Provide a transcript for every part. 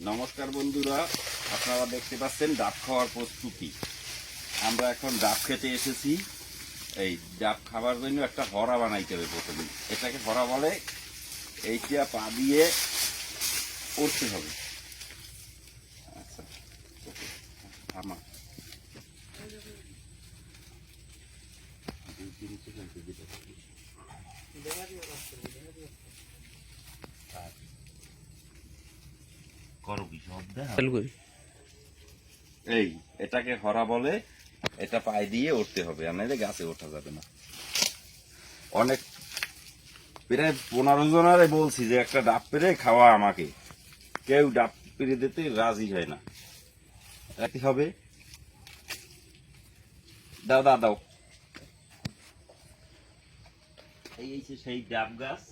নমস্কার বন্ধুরা, আপনারা দেখতে পাচ্ছেন ডাব খাওয়ার প্রস্তুতি। আমরা এখন ডাব খেতে এসেছি। এই ডাব খাবার জন্য একটা হরা বানাইতে হবে। প্রথমে এটাকে হরা বলে। এইটা পা দিয়ে উঠতে হবে। আচ্ছা, থামা। এই এটাকে হরা বলে। এটা পায়ে দিয়ে উঠতে হবে, নাহলে গাছে ওঠা যাবে না। অনেক প্রায় 15 জনারে বলছি যে একটা ডাব পেরে খাওয়া আমাকে, কেউ ডাব পেরে দিতে রাজি হয় না। রাখতে হবে। দাও দাও দাও। এই সেই ডাব গাছ।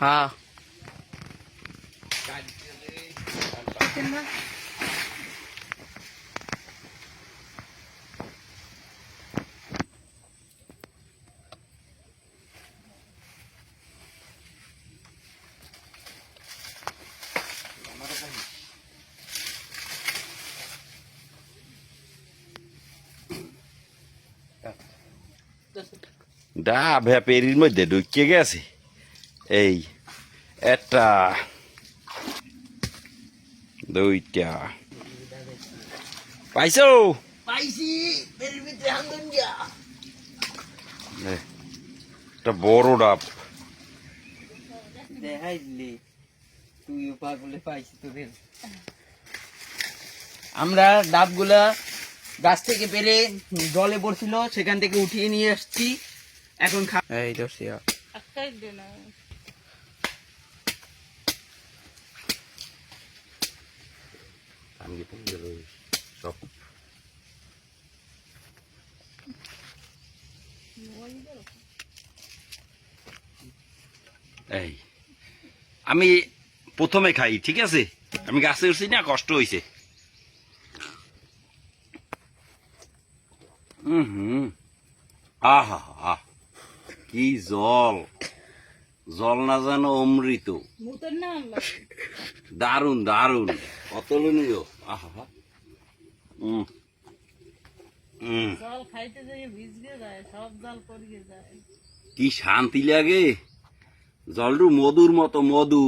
हाँ ডাব পেরির মধ্যে ঢুকে গেছে। এই একটা, দুইটা পাইছো? পাইছি এর ভিতরে হাঙ্গন গিয়া একটা বড় ডাব। দেখাই দিলি তুইও পাগলে পাইছি তোদের। আমরা ডাবগুলা গাছ থেকে পেরে জলে পড়ছিল, সেখান থেকে উঠিয়ে নিয়ে আসছি। এখন এই দর্শিয়া সব এই আমি প্রথমে খাই, ঠিক আছে? আমি গাছে উঠছি না, কষ্ট হয়েছে। আহা হা, কি জল! জল না যেন অমৃত। দারুন দারুন, অতুলনীয়। আহা হা, কি শান্তি লাগে! জলটু মধুর মতো, মধু।